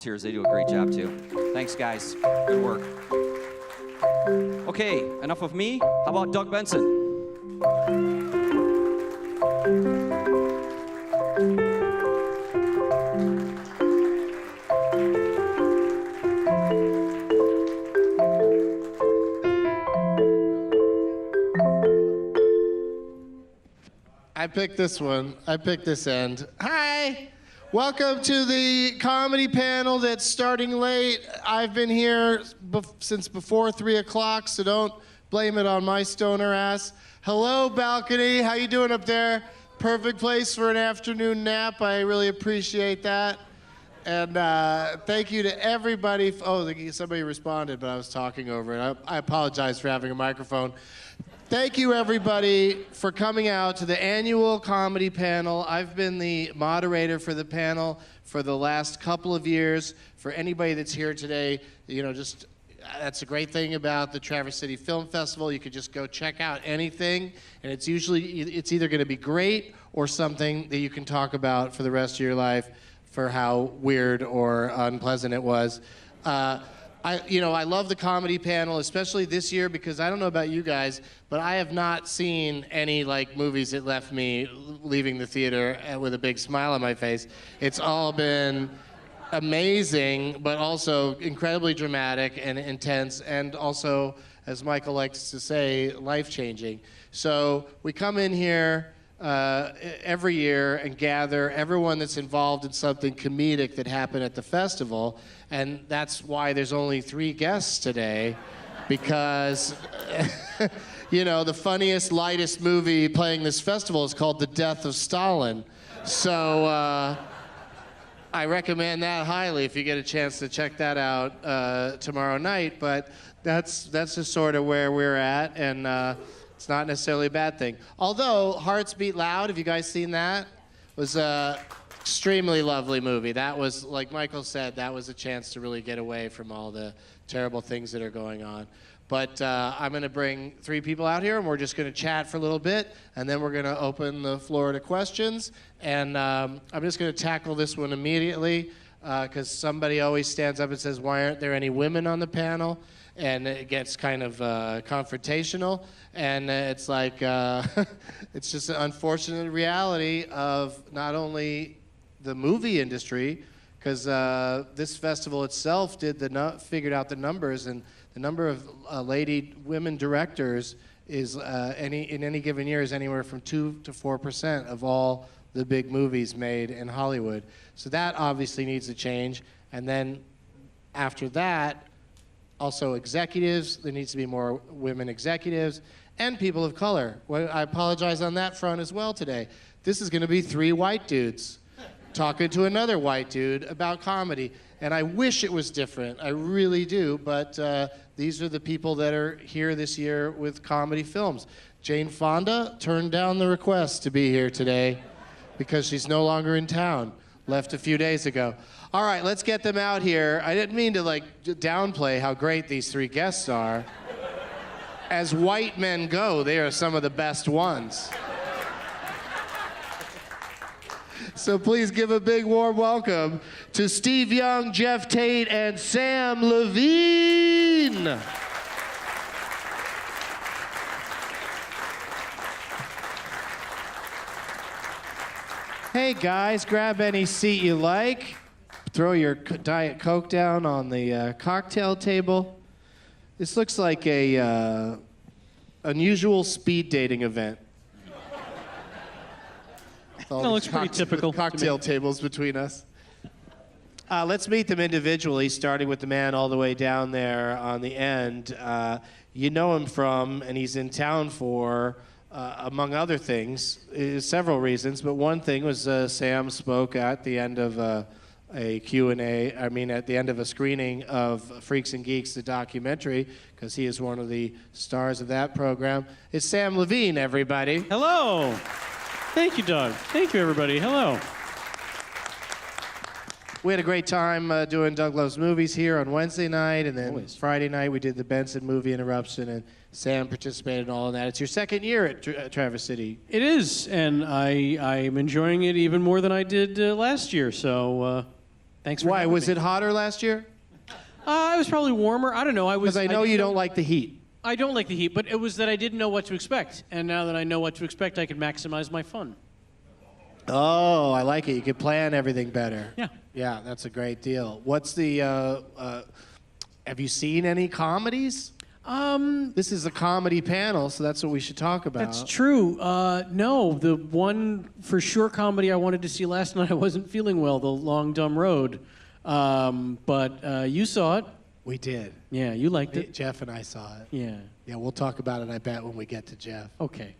volunteers. They do a great job, too. Thanks, guys. Good work. Okay, enough of me. How about Doug Benson? I picked this one. I picked this end. Hi! Welcome to the comedy panel that's starting late. I've been here since before 3 o'clock, so don't blame it on my stoner ass. Hello, balcony. How you doing up there? Perfect place for an afternoon nap. I really appreciate that. And thank you to everybody. Somebody responded, but I was talking over it. I apologize for having a microphone. Thank you, everybody, for coming out to the annual comedy panel. I've been the moderator for the panel for the last couple of years. For anybody that's here today, that's a great thing about the Traverse City Film Festival. You could just go check out anything, and it's either going to be great or something that you can talk about for the rest of your life for how weird or unpleasant it was. I love the comedy panel, especially this year, because I don't know about you guys, but I have not seen any movies that left me leaving the theater with a big smile on my face. It's all been amazing, but also incredibly dramatic and intense, and also, as Michael likes to say, life-changing. So we come in here every year and gather everyone that's involved in something comedic that happened at the festival, and that's why there's only 3 guests today, because the funniest, lightest movie playing this festival is called The Death of Stalin. So I recommend that highly if you get a chance to check that out tomorrow night. But that's just sort of where we're at, and it's not necessarily a bad thing. Although Hearts Beat Loud, have you guys seen that? Was a extremely lovely movie. That was, like Michael said, that was a chance to really get away from all the terrible things that are going on. But I'm going to bring 3 people out here, and we're just going to chat for a little bit, and then we're going to open the floor to questions. And I'm just going to tackle this one immediately, because somebody always stands up and says, why aren't there any women on the panel? And it gets kind of confrontational. And it's like, it's just an unfortunate reality of not only the movie industry, because this festival itself figured out the numbers, and the number of women directors is in any given year is anywhere from 2 to 4% of all the big movies made in Hollywood. So that obviously needs to change. And then after that, also executives. There needs to be more women executives and people of color. Well, I apologize on that front as well today. This is going to be 3 white dudes talking to another white dude about comedy. And I wish it was different. I really do. But these are the people that are here this year with comedy films. Jane Fonda turned down the request to be here today because she's no longer in town. Left a few days ago. All right, let's get them out here. I didn't mean to downplay how great these 3 guests are. As white men go, they are some of the best ones. So please give a big warm welcome to Steve Young, Jeff Tate, and Sam Levine. Hey guys, grab any seat you like. Throw your Diet Coke down on the cocktail table. This looks like a unusual speed dating event. That looks pretty typical. Cocktail tables between us. Let's meet them individually, starting with the man all the way down there on the end. You know him from, and he's in town for, among other things, several reasons, but one thing was Sam spoke at the end of a Q&A, at the end of a screening of Freaks and Geeks, the documentary, because he is one of the stars of that program. It's Sam Levine, everybody. Hello. Thank you, Doug. Thank you, everybody. Hello. We had a great time doing Doug Loves Movies here on Wednesday night, and then Always. Friday night we did the Benson Movie Interruption, and Sam participated in all of that. It's your second year at Traverse City. It is, and I'm enjoying it even more than I did last year, so Thanks for Why? having Was me. it hotter last year? It was probably warmer. I don't know. Because I know you don't like the heat. I don't like the heat, but it was that I didn't know what to expect. And now that I know what to expect, I can maximize my fun. Oh, I like it. You can plan everything better. Yeah. Yeah, that's a great deal. What's the, have you seen any comedies? This is a comedy panel, so that's what we should talk about. That's true. No, the one for sure comedy I wanted to see last night, I wasn't feeling well, The Long Dumb Road. But you saw it. We did. Yeah, you liked it. Jeff and I saw it. Yeah. Yeah, we'll talk about it, I bet, when we get to Jeff. Okay.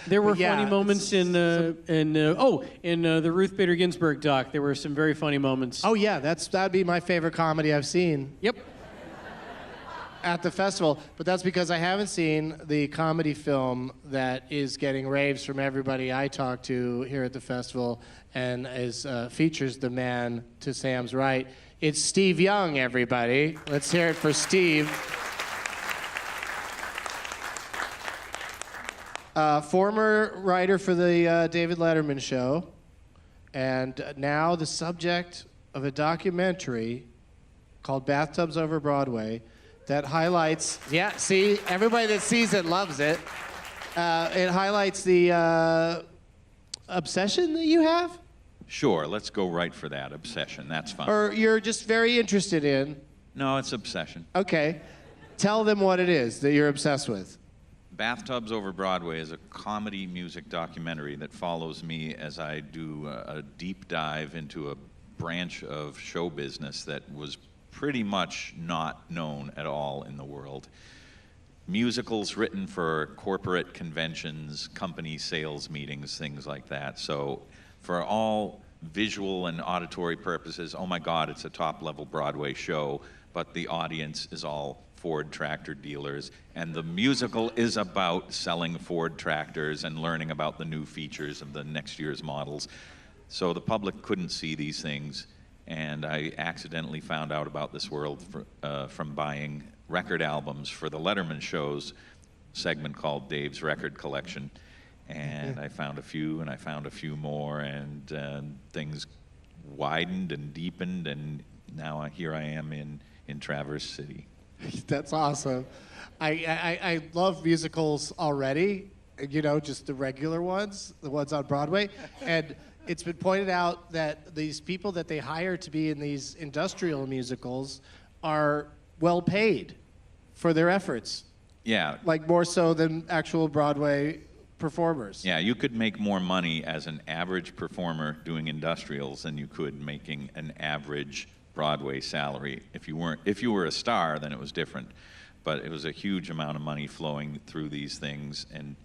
There were Yeah, funny moments in the Ruth Bader Ginsburg doc. There were some very funny moments. Oh, yeah, that'd be my favorite comedy I've seen Yep. at the festival. But that's because I haven't seen the comedy film that is getting raves from everybody I talk to here at the festival and features the man to Sam's right. It's Steve Young, everybody. Let's hear it for Steve. Former writer for the David Letterman show, and now the subject of a documentary called Bathtubs over Broadway that highlights, yeah, see, everybody that sees it loves it. It highlights the obsession that you have, Sure, let's go right for that. Obsession, that's fine. or you're just very interested in. No, it's obsession. Okay. Tell them what it is that you're obsessed with. Bathtubs Over Broadway is a comedy music documentary that follows me as I do a deep dive into a branch of show business that was pretty much not known at all in the world. Musicals written for corporate conventions, company sales meetings, things like that. So for all visual and auditory purposes, oh my God, it's a top-level Broadway show, but the audience is all Ford tractor dealers, and the musical is about selling Ford tractors and learning about the new features of the next year's models. So the public couldn't see these things, and I accidentally found out about this world from buying record albums for the Letterman show's segment called Dave's Record Collection. And I found a few, and I found a few more, and things widened and deepened, and now here I am in Traverse City. That's awesome. I love musicals already, you know, just the regular ones, the ones on Broadway. And it's been pointed out that these people that they hire to be in these industrial musicals are well paid for their efforts, Yeah. like more so than actual Broadway performers. Yeah, you could make more money as an average performer doing industrials than you could making an average Broadway salary. If you were a star, then it was different. But it was a huge amount of money flowing through these things, and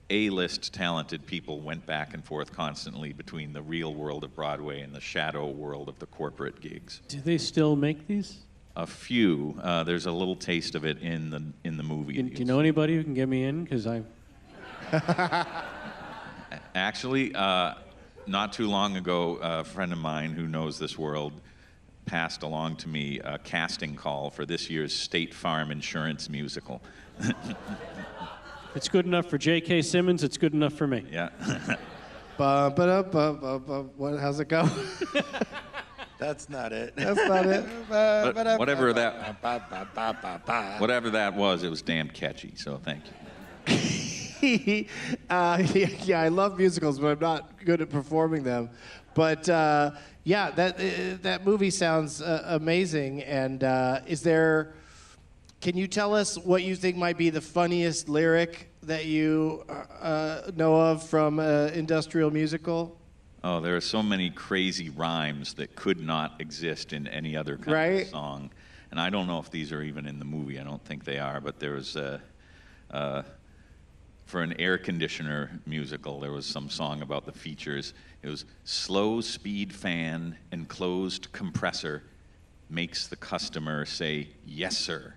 A-list talented people went back and forth constantly between the real world of Broadway and the shadow world of the corporate gigs. Do they still make these? A few. There's a little taste of it in the movie. Do you know anybody who can get me in? Because I... Actually, not too long ago, a friend of mine who knows this world passed along to me a casting call for this year's State Farm Insurance musical. It's good enough for J.K. Simmons. It's good enough for me. Yeah. How's it go? That's not it. That's not it. But whatever that was, it was damn catchy, so thank you. Yeah, I love musicals, but I'm not good at performing them. But yeah, that movie sounds amazing. And can you tell us what you think might be the funniest lyric that you know of from an industrial musical? Oh, there are so many crazy rhymes that could not exist in any other kind of song. And I don't know if these are even in the movie. I don't think they are. But there was for an air conditioner musical, there was some song about the features. It was slow speed fan enclosed compressor makes the customer say, yes, sir.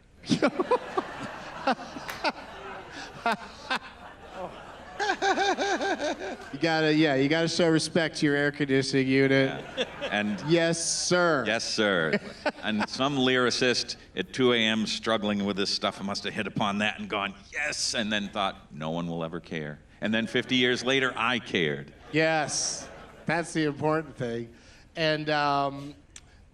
You gotta show respect to your air conditioning unit. Yeah. And yes, sir. yes, sir. And some lyricist at 2 a.m. struggling with this stuff must have hit upon that and gone, yes, and then thought, no one will ever care. And then 50 years later, I cared. Yes, that's the important thing. And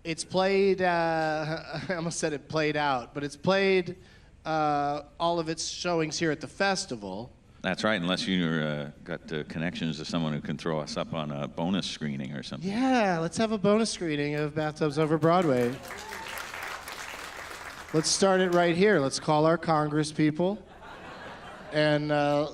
it's played, I almost said it played out, but it's played all of its showings here at the festival. That's right, unless you got connections to someone who can throw us up on a bonus screening or something. Yeah, let's have a bonus screening of Bathtubs over Broadway. Let's start it right here. Let's call our Congress people, and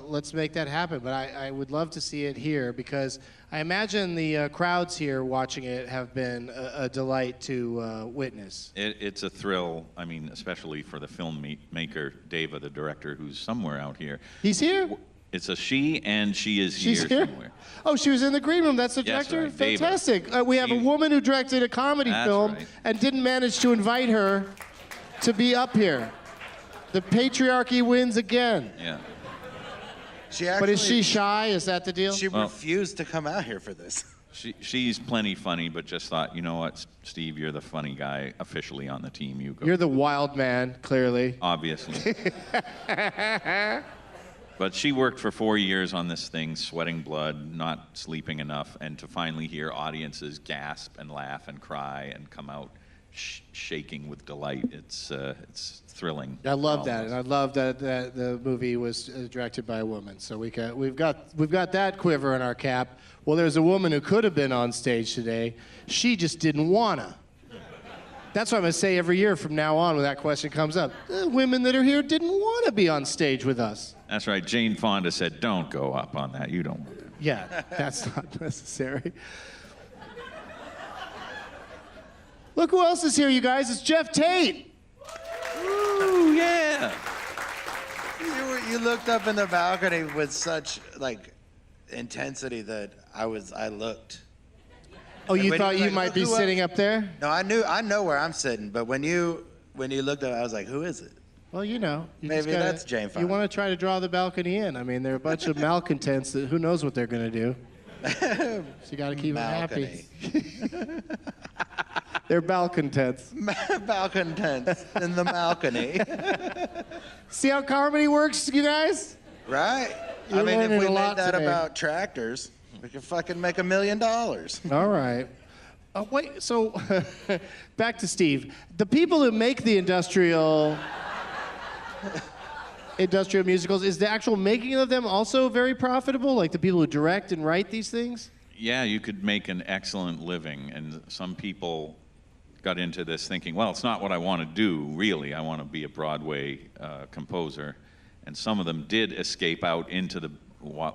let's make that happen. But I would love to see it here because I imagine the crowds here watching it have been a delight to witness. It's a thrill, I mean, especially for the filmmaker, Dava, the director, who's somewhere out here. He's here? It's a she, and she is She's here here? somewhere. Oh, she was in the green room. That's the Yes, director? right, Dava. Fantastic. We have a woman who directed a comedy That's film right. and didn't manage to invite her to be up here. The patriarchy wins again. Yeah. But is she shy? Is that the deal? She refused to come out here for this. She's plenty funny, but just thought, you know what, Steve, you're the funny guy officially on the team. You go. You're the wild man, clearly. Obviously. But she worked for 4 years on this thing, sweating blood, not sleeping enough, and to finally hear audiences gasp and laugh and cry and come out shaking with delight, it's thrilling. I love that, and I love that the movie was directed by a woman. So we've got that quiver in our cap. Well, there's a woman who could have been on stage today. She just didn't wanna. That's what I'm gonna say every year from now on when that question comes up. The women that are here didn't want to be on stage with us. That's right. Jane Fonda said, "Don't go up on that. You don't want that." Yeah, that's not necessary. Look who else is here, you guys. It's Jeff Tate. Ooh, yeah. You looked up in the balcony with such intensity that I looked. Oh, you when- thought you like, might be who else? sitting up there? No, I know where I'm sitting, but when you looked up, I was like, who is it? Well, you know. You Maybe just gotta- that's Jane Fonda. You want to try to draw the balcony in. I mean, they're a bunch of malcontents that who knows what they're going to do. So you got to keep them happy. They're malcontents. Malcontents in the balcony. See how comedy works, you guys? Right? You're I mean, if learning we a lot made that today. about tractors, we could fucking make $1 million. All right. Wait, so back to Steve. The people who make the industrial musicals, is the actual making of them also very profitable? Like the people who direct and write these things? Yeah, you could make an excellent living, and some people got into this thinking, well, it's not what I want to do, really. I want to be a Broadway composer. And some of them did escape out into the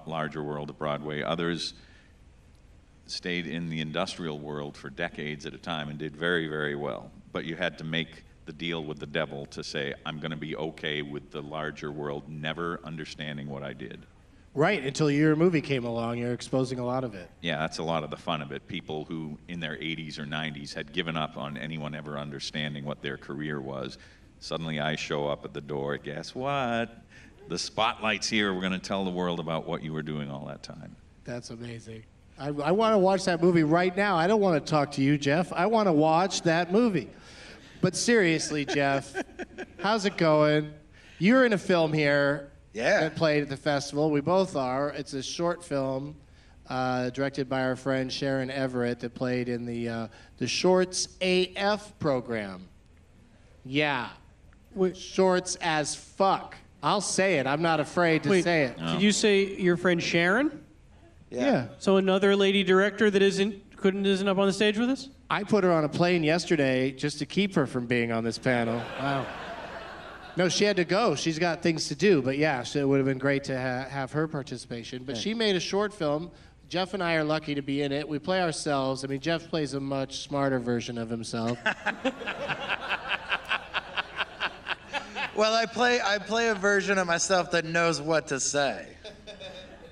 larger world of Broadway. Others stayed in the industrial world for decades at a time and did very, very well. But you had to make the deal with the devil to say, I'm going to be okay with the larger world never understanding what I did. Right, until your movie came along, you're exposing a lot of it. Yeah, that's a lot of the fun of it. People who in their 80s or 90s had given up on anyone ever understanding what their career was. Suddenly I show up at the door, guess what? The spotlight's here. We're going to tell the world about what you were doing all that time. That's amazing. I want to watch that movie right now. I don't want to talk to you, Jeff. I want to watch that movie. But seriously, Jeff, how's it going? You're in a film here. Yeah. That played at the festival. We both are. It's a short film directed by our friend Sharon Everett that played in the Shorts AF program. Yeah. Shorts as fuck. I'll say it. I'm not afraid to say it. Did you say your friend Sharon? Yeah. So another lady director that isn't up on the stage with us? I put her on a plane yesterday just to keep her from being on this panel. Wow. No, she had to go. She's got things to do. But yeah, so it would have been great to have her participation. But she made a short film. Jeff and I are lucky to be in it. We play ourselves. I mean, Jeff plays a much smarter version of himself. Well, I play a version of myself that knows what to say.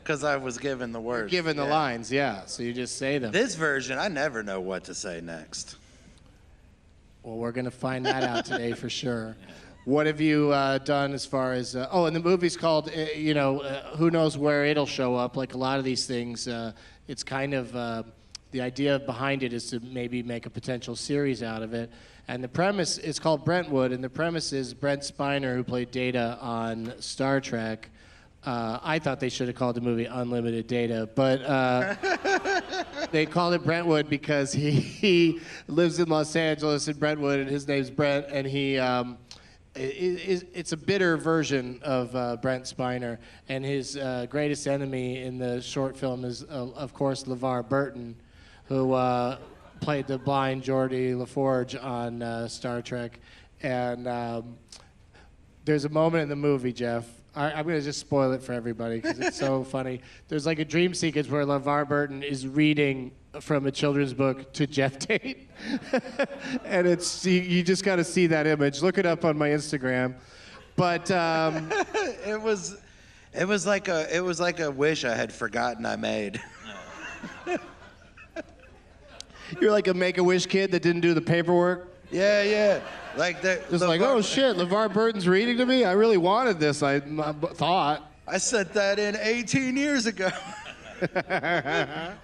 Because I was given the words. Given the lines, yeah. So you just say them. This version, I never know what to say next. Well, we're going to find that out today for sure. What have you done as far as... and the movie's called, Who Knows Where It'll Show Up. Like a lot of these things, it's kind of... the idea behind it is to maybe make a potential series out of it. And the premise is called Brentwood, and the premise is Brent Spiner, who played Data on Star Trek, I thought they should have called the movie Unlimited Data, but they called it Brentwood because he lives in Los Angeles in Brentwood, and his name's Brent, and it's a bitter version of Brent Spiner, and his greatest enemy in the short film is, of course, LeVar Burton, who played the blind Geordie LaForge on Star Trek, and there's a moment in the movie, Jeff. I'm going to just spoil it for everybody because it's so funny. There's like a dream sequence where LeVar Burton is reading from a children's book to Jeff Tate. And it's you just got to see that image. Look it up on my Instagram. But it was like a wish I had forgotten I made. You're like a Make-A-Wish kid that didn't do the paperwork. Yeah. Like Just like, oh shit, LeVar Burton's reading to me? I really wanted this, I thought. I sent that in 18 years ago.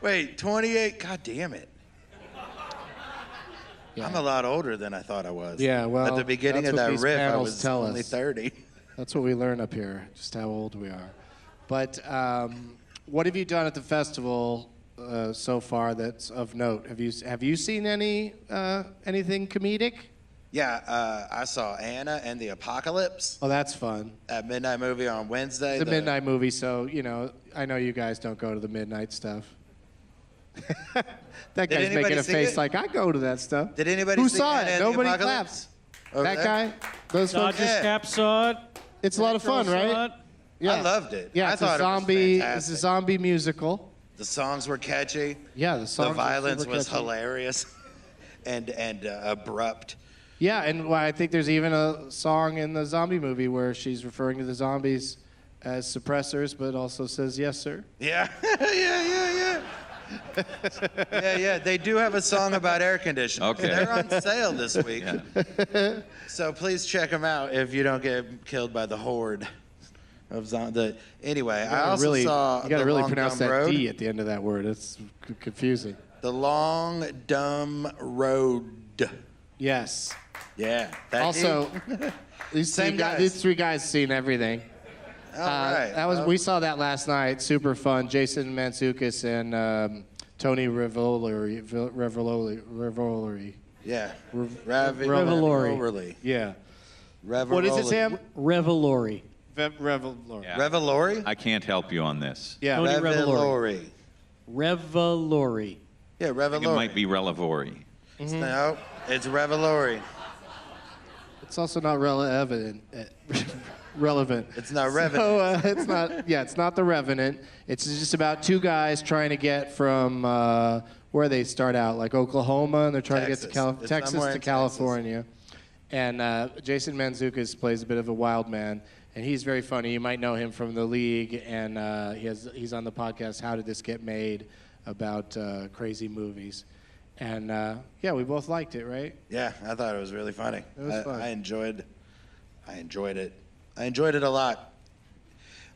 Wait, 28? God damn it. Yeah. I'm a lot older than I thought I was. Yeah, well, at the beginning that's of what that these riff, I panels was tell only us. 30. That's what we learn up here, just how old we are. But what have you done at the festival so far that's of note? Have you seen anything comedic? Yeah, I saw Anna and the Apocalypse Oh, that's fun. at Midnight Movie on Wednesday. The midnight movie, so I know you guys don't go to the midnight stuff. That guy's anybody making a see face it? like I go to that stuff. Did anybody Who see saw Anna it? and the Nobody Apocalypse? claps. Over That there? guy, those folks. Dodgers Yeah. Cap saw it. It's a lot of fun, Metro saw right? it. Yeah. I loved it. Yeah, I it's thought a it was zombie. It's a fantastic. zombie musical. The songs were catchy. Yeah, the songs. The violence super was catchy. hilarious and abrupt. Yeah, and I think there's even a song in the zombie movie where she's referring to the zombies as suppressors, but also says yes, sir. Yeah. Yeah. They do have a song about air conditioning. Okay. They're on sale this week. Yeah. So please check them out if you don't get killed by the horde of zombies. Anyway, I also saw You got to The really Long pronounce Dumb that Road. D at the end of that word. It's confusing. The Long Dumb Road. Yes. Yeah. That Also, these three guys seen everything. All right. That was we saw that last night. Super fun. Jason Mantzoukas and Tony Revolori. Yeah. Revelori. Yeah. Revelori. What is it, Sam? Revelori. Revelori. Yeah. Revelori? I can't help you on this. Yeah. Tony Revelori. Revelori. Yeah, I think it Revelori. might be Relevori. No, it's Revelori. It's also not relevant. Relevant. It's not Revenant. So it's not. Yeah, it's not The Revenant. It's just about two guys trying to get from where they start out, like Oklahoma, and they're trying Texas. to get to It's Texas somewhere to in California. And Jason Mantzoukas plays a bit of a wild man, and he's very funny. You might know him from The League, and he's on the podcast How Did This Get Made, about crazy movies. And yeah, we both liked it, right? Yeah, I thought it was really funny. It was fun. I enjoyed it. I enjoyed it a lot.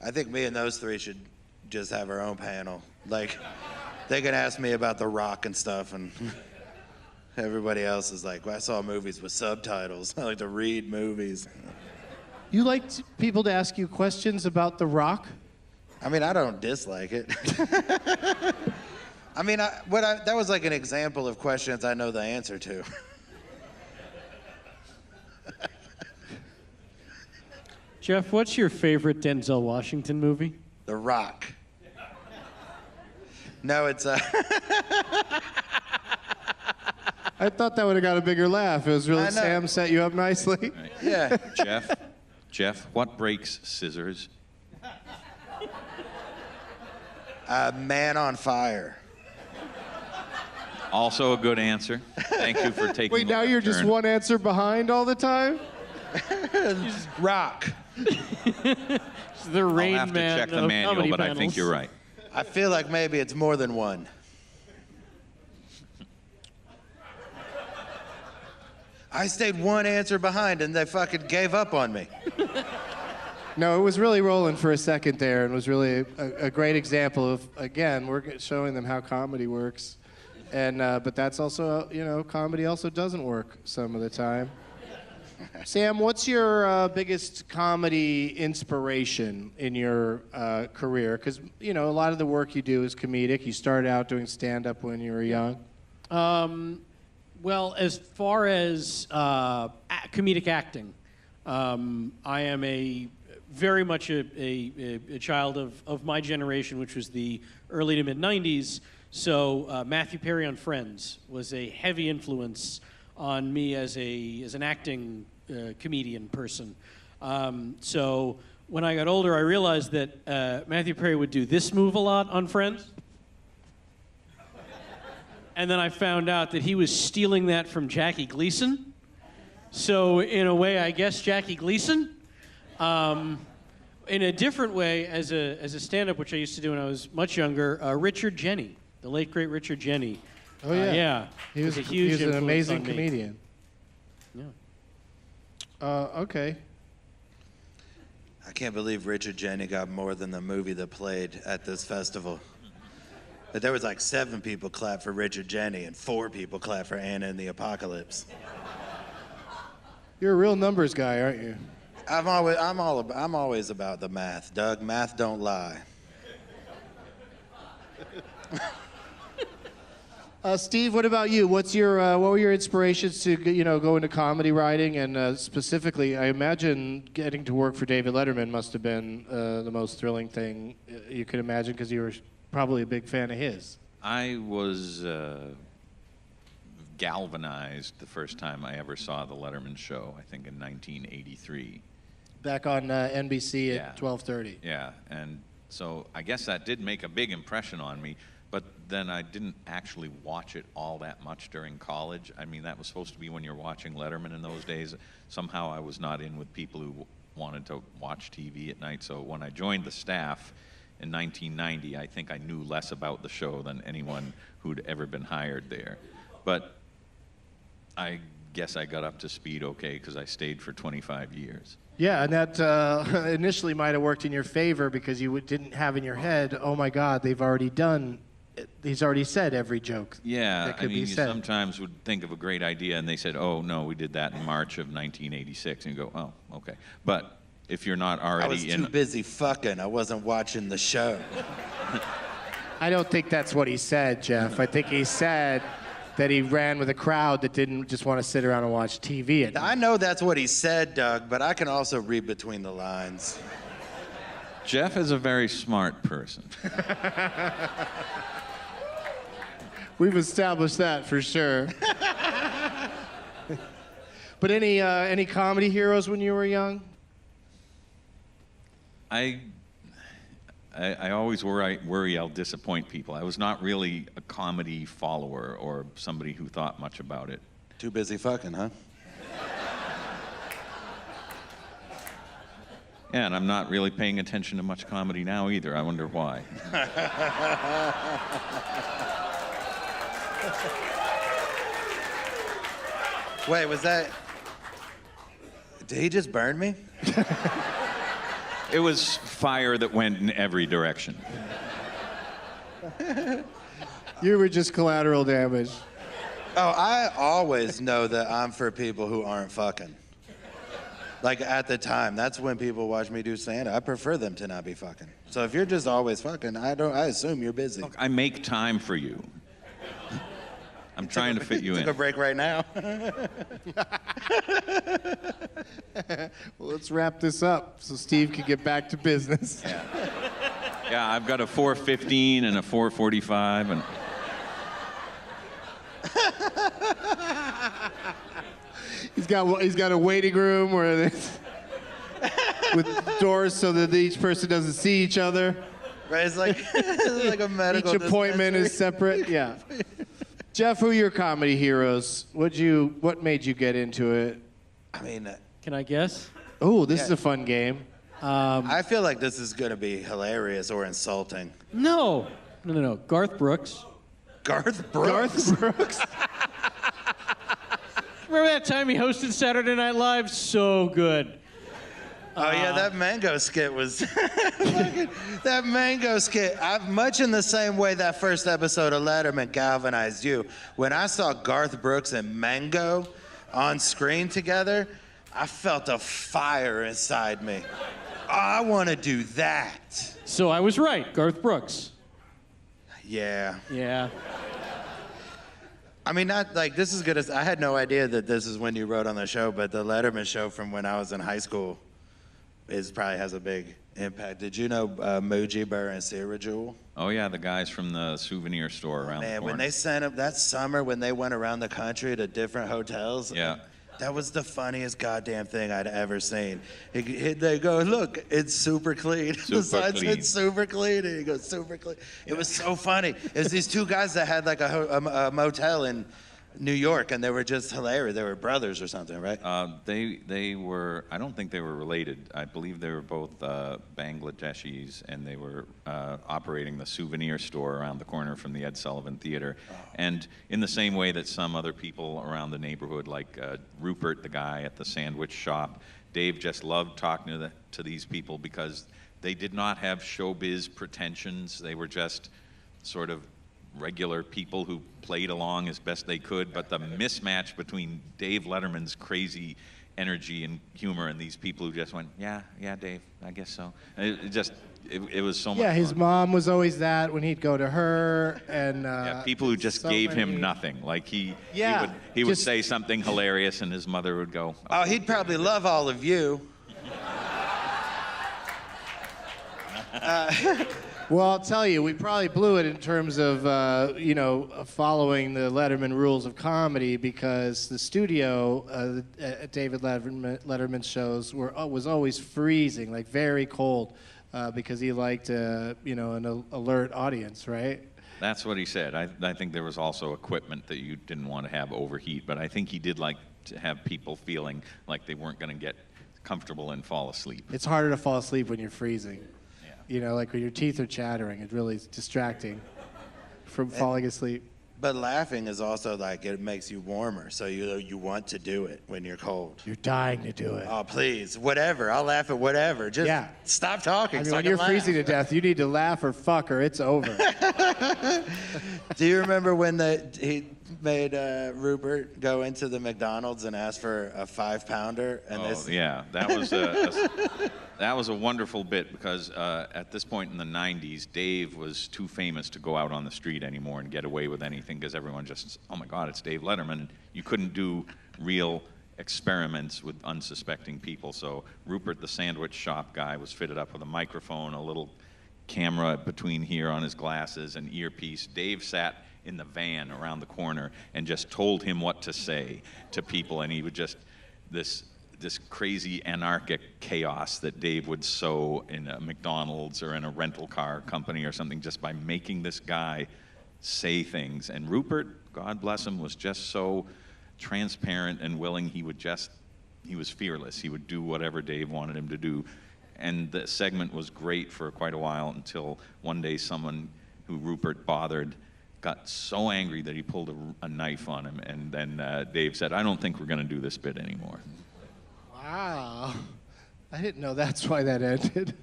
I think me and those three should just have our own panel. Like, they can ask me about The Rock and stuff, and everybody else is like, well, I saw movies with subtitles. I like to read movies. You like people to ask you questions about The Rock? I mean, I don't dislike it. I mean, that was like an example of questions I know the answer to. Jeff, what's your favorite Denzel Washington movie? The Rock. No, it's I thought that would have got a bigger laugh. It was really I know. Sam set you up nicely. yeah. Jeff, what breaks scissors? Man on Fire. Also a good answer. Thank you for taking Wait, the now left you're just turn. one answer behind all the time? Rock. It's the Rain I'll have to Man check the of manual, comedy but I panels. think you're right. I feel like maybe it's more than one. I stayed one answer behind and they fucking gave up on me. No, it was really rolling for a second there, and was really a great example of, again, we're showing them how comedy works. And but that's also, comedy also doesn't work some of the time. Sam, what's your biggest comedy inspiration in your career? Because, you know, a lot of the work you do is comedic. You started out doing stand-up when you were young. Well, as far as comedic acting, I am very much a child of my generation, which was the early to mid-'90s. So Matthew Perry on Friends was a heavy influence on me as an acting comedian person. So when I got older, I realized that Matthew Perry would do this move a lot on Friends. And then I found out that he was stealing that from Jackie Gleason. So in a way, I guess Jackie Gleason. In a different way, as a stand-up, which I used to do when I was much younger, Richard Jeni, the late great Richard Jeni. Oh yeah, yeah. He was a huge an influence amazing on me. comedian. Yeah. Okay. I can't believe Richard Jeni got more than the movie that played at this festival. But there was like 7 people clap for Richard Jeni and 4 people clap for Anna and the Apocalypse. You're a real numbers guy, aren't you? I'm always about the math, Doug. Math don't lie. Steve, what about you? What were your inspirations to go into comedy writing, and specifically, I imagine getting to work for David Letterman must have been the most thrilling thing you could imagine, because you were probably a big fan of his. I was galvanized the first time I ever saw the Letterman show, I think in 1983. Back on NBC Yeah. at 12:30. Yeah, and so I guess that did make a big impression on me, but then I didn't actually watch it all that much during college. I mean, that was supposed to be when you're watching Letterman in those days. Somehow I was not in with people who wanted to watch TV at night, so when I joined the staff in 1990, I think I knew less about the show than anyone who'd ever been hired there. But I guess I got up to speed okay, because I stayed for 25 years. Yeah, and that initially might have worked in your favor, because you didn't have in your head, oh my God, he's already said every joke. Yeah, that I could mean, be you said. sometimes would think of a great idea, and they said, oh, no, we did that in March of 1986, and you go, oh, okay. But if you're not I already was in... too busy fucking. I wasn't watching the show. I don't think that's what he said, Jeff. I think he said that he ran with a crowd that didn't just want to sit around and watch TV at night. I know that's what he said, Doug, but I can also read between the lines. Jeff is a very smart person. We've established that for sure. But any comedy heroes when you were young? I always worry I'll disappoint people. I was not really a comedy follower or somebody who thought much about it. Too busy fucking, huh? Yeah, and I'm not really paying attention to much comedy now either. I wonder why. Wait, was that... Did he just burn me? It was fire that went in every direction. You were just collateral damage. Oh, I always know that I'm for people who aren't fucking. Like, at the time, that's when people watch me do stand-up. I prefer them to not be fucking. So if you're just always fucking, I assume you're busy. Look, I make time for you. I'm trying to fit you Took in. a break right now. Well, let's wrap this up so Steve can get back to business. Yeah, I've got a 4:15 and a 4:45, and He's got a waiting room where with doors so that each person doesn't see each other. Right, it's like a medical Each appointment is dispensary. separate. Yeah. Jeff, who are your comedy heroes? What made you get into it? I mean, Can I guess? Oh, this is a fun game. I feel like this is going to be hilarious or insulting. No. Garth Brooks. Garth Brooks? Garth Brooks. Remember that time he hosted Saturday Night Live? So good. Oh, yeah, that mango skit was... that mango skit. Much in the same way that first episode of Letterman galvanized you. When I saw Garth Brooks and Mango on screen together, I felt a fire inside me. I want to do that. So I was right, Garth Brooks. Yeah. Yeah. I mean, not like this is good as I had no idea that this is when you wrote on the show, but the Letterman show from when I was in high school probably has a big impact. Did you know Muji Burr and Sarah Jewel? Oh yeah, the guys from the souvenir store around the Man, corner. when they sent up that summer when they went around the country to different hotels. Yeah. That was the funniest goddamn thing I'd ever seen. They go, look, it's super clean. The sign said super clean, and he goes, super clean. It was so funny. It was these two guys that had like a motel in New York, and they were just hilarious. They were brothers or something, right? They were, I don't think they were related. I believe they were both Bangladeshis, and they were operating the souvenir store around the corner from the Ed Sullivan Theater. Oh. And in the same way that some other people around the neighborhood, like Rupert, the guy at the sandwich shop, Dave just loved talking to these people because they did not have showbiz pretensions. They were just sort of regular people who played along as best they could, but the mismatch between Dave Letterman's crazy energy and humor and these people who just went, yeah, Dave, I guess so. It was so much Yeah, his fun. mom was always that when he'd go to her, and People who just so gave many... him nothing. Like he would just... say something hilarious, and his mother would go, oh, he'd probably love all of you. Well, I'll tell you, we probably blew it in terms of, following the Letterman rules of comedy, because the studio at David Letterman's shows was always freezing, like very cold, because he liked, an alert audience, right? That's what he said. I think there was also equipment that you didn't want to have overheat, but I think he did like to have people feeling like they weren't going to get comfortable and fall asleep. It's harder to fall asleep when you're freezing. Like when your teeth are chattering, it really is distracting from falling asleep. But laughing is also like it makes you warmer, so you want to do it when you're cold. You're dying to do it. Oh, please, whatever. I'll laugh at whatever. Just stop talking. I mean, when you're freezing to death, you need to laugh or fuck or it's over. Do you remember when he made Rupert go into the McDonald's and ask for a 5-pounder? Yeah, that was a wonderful bit because at this point in the 90s, Dave was too famous to go out on the street anymore and get away with anything because everyone just, oh my God, it's Dave Letterman. You couldn't do real experiments with unsuspecting people. So Rupert, the sandwich shop guy, was fitted up with a microphone, a little camera between here on his glasses, an earpiece. Dave sat in the van around the corner and just told him what to say to people, and he would just, this crazy anarchic chaos that Dave would sow in a McDonald's or in a rental car company or something just by making this guy say things. And Rupert, God bless him, was just so transparent and willing. He was fearless. He would do whatever Dave wanted him to do. And the segment was great for quite a while until one day someone who Rupert bothered got so angry that he pulled a knife on him. And then Dave said, I don't think we're going to do this bit anymore. Wow. I didn't know that's why that ended.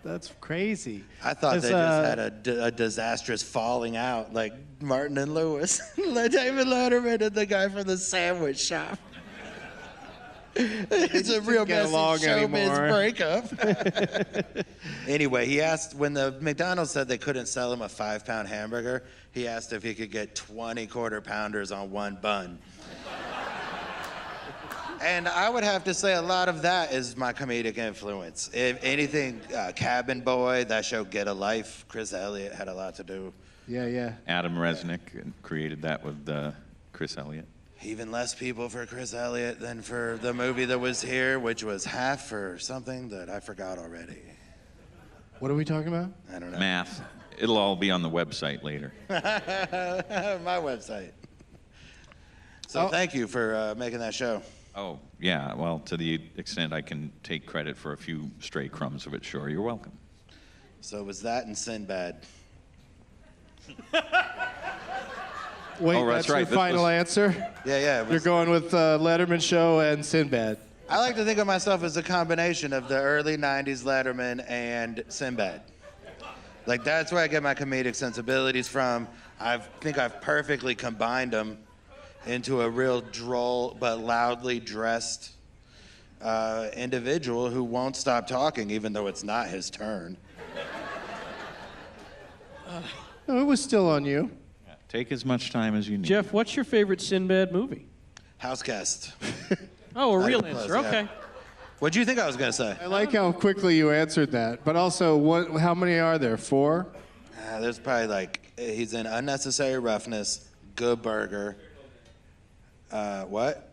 That's crazy. I thought they just had a disastrous falling out, like Martin and Lewis. David Letterman and the guy from the sandwich shop. It's a real messy showbiz breakup. Anyway, he asked, when the McDonald's said they couldn't sell him a 5-pound hamburger, he asked if he could get 20 quarter-pounders on one bun. And I would have to say a lot of that is my comedic influence. If anything, Cabin Boy, that show Get a Life, Chris Elliott had a lot to do. Yeah. Adam Resnick created that with Chris Elliott. Even less people for Chris Elliott than for the movie that was here, which was half for something that I forgot already. What are we talking about? I don't know. Math. It'll all be on the website later. My website. So thank you for making that show. Oh, yeah. Well, to the extent I can take credit for a few stray crumbs of it, sure, you're welcome. So it was that and Sinbad. Wait, that's your final answer? Yeah. You're going with Letterman Show and Sinbad. I like to think of myself as a combination of the early 90s Letterman and Sinbad. Like, that's where I get my comedic sensibilities from. I think I've perfectly combined them. into a real droll but loudly dressed individual who won't stop talking even though it's not his turn. No, it was still on you. Take as much time as you need. Jeff, what's your favorite Sinbad movie? House guest. Oh, a real Close, answer. yeah. Okay. What'd you think I was gonna say? I like how quickly you answered that. But also, how many are there? 4? There's probably like, he's in Unnecessary Roughness, Good Burger. What?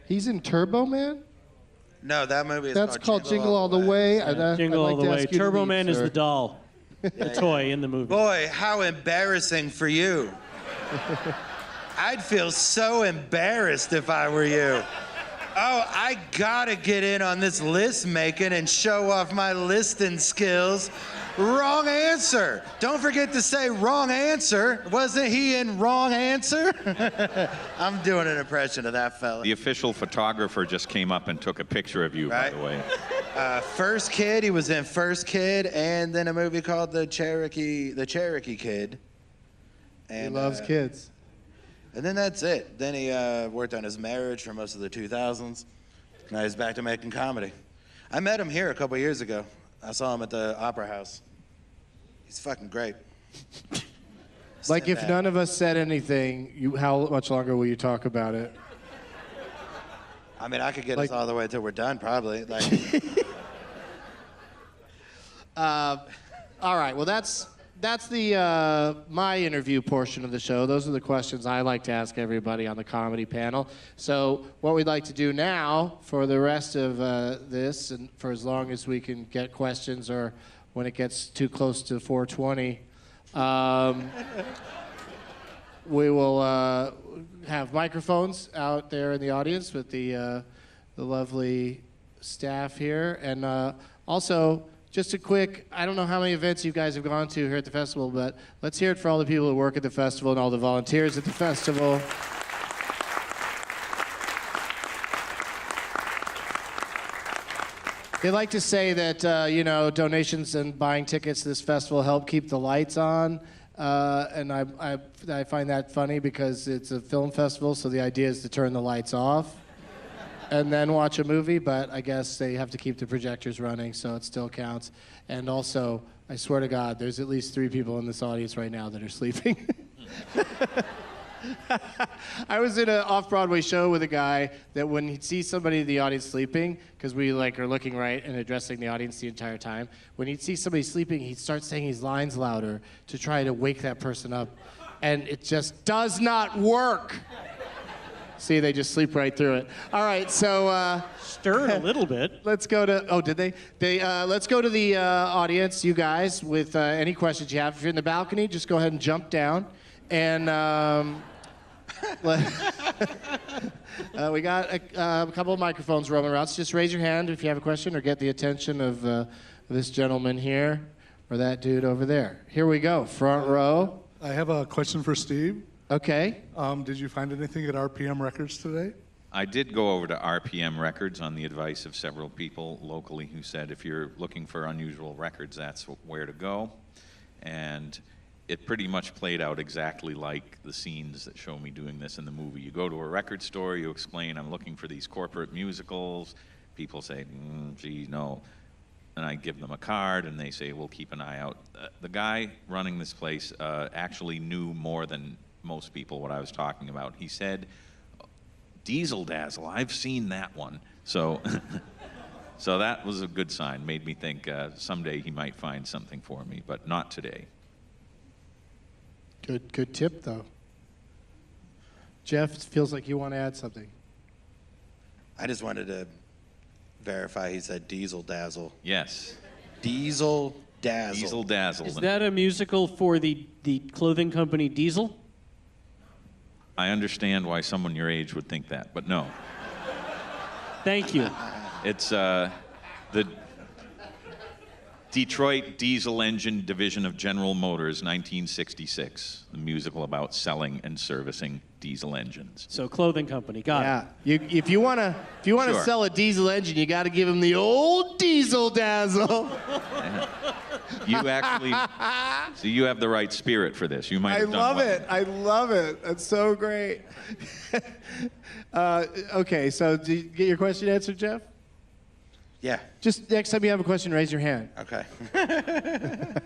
He's in Turbo Man? No, that movie is That's called Jingle All the Way. Jingle All the Way. Turbo Man is the doll, the toy in the movie. Boy, how embarrassing for you. I'd feel so embarrassed if I were you. Oh, I gotta get in on this list making and show off my listing skills. Wrong answer. Don't forget to say wrong answer. Wasn't he in Wrong Answer? I'm doing an impression of that fella. The official photographer just came up and took a picture of you, Right. by the way. First Kid, he was in First Kid, and then a movie called The Cherokee Kid. He And, loves kids. And then that's it. Then he worked on his marriage for most of the 2000s. Now he's back to making comedy. I met him here a couple years ago. I saw him at the Opera House. He's fucking great. Like, if Sinbad. none of us said anything, how much longer will you talk about it? I mean, I could get Like- us all the way till we're done, probably. Like, All right. Well, that's the my interview portion of the show. Those are the questions I like to ask everybody on the comedy panel. So what we'd like to do now for the rest of this, and for as long as we can get questions, or when it gets too close to 4:20, we will have microphones out there in the audience with the lovely staff here, and also. Just a quick, I don't know how many events you guys have gone to here at the festival, but let's hear it for all the people who work at the festival and all the volunteers at the festival. They like to say that, donations and buying tickets to this festival help keep the lights on. And I find that funny because it's a film festival, so the idea is to turn the lights off and then watch a movie, but I guess they have to keep the projectors running, so it still counts. And also, I swear to God, there's at least 3 people in this audience right now that are sleeping. I was in an off-Broadway show with a guy that when he'd see somebody in the audience sleeping, because we are looking right and addressing the audience the entire time, when he'd see somebody sleeping, he'd start saying his lines louder to try to wake that person up. And it just does not work. See, they just sleep right through it. All right, so Stirred a little bit. let's go to. Oh, did they? Let's go to the audience, you guys, with any questions you have. If you're in the balcony, just go ahead and jump down. And we got a couple of microphones roaming around. So just raise your hand if you have a question, or get the attention of this gentleman here or that dude over there. Here we go, front row. I have a question for Steve. Okay. Did you find anything at RPM Records today? I did go over to RPM Records on the advice of several people locally who said if you're looking for unusual records, that's where to go. And it pretty much played out exactly like the scenes that show me doing this in the movie. You go to a record store, you explain, I'm looking for these corporate musicals. People say, gee, no. And I give them a card, and they say, we'll keep an eye out. The guy running this place actually knew more than most people what I was talking about. He said, Diesel Dazzle, I've seen that one. So so that was a good sign. Made me think someday he might find something for me, but not today. Good tip, though. Jeff, feels like you want to add something. I just wanted to verify he said Diesel Dazzle. Yes, Diesel Dazzle. Diesel Dazzle. Is that a musical for the clothing company Diesel? I understand why someone your age would think that, but no. Thank you. It's Detroit Diesel Engine Division of General Motors, 1966. The musical about selling and servicing diesel engines. So clothing company, got it. If you wanna Sure. sell a diesel engine, you got to give him the old diesel dazzle. You actually, so you have the right spirit for this. You might I have done love well. it. I love it. That's so great. Okay, so did you get your question answered, Jeff? Yeah. Just next time you have a question, raise your hand. Okay. And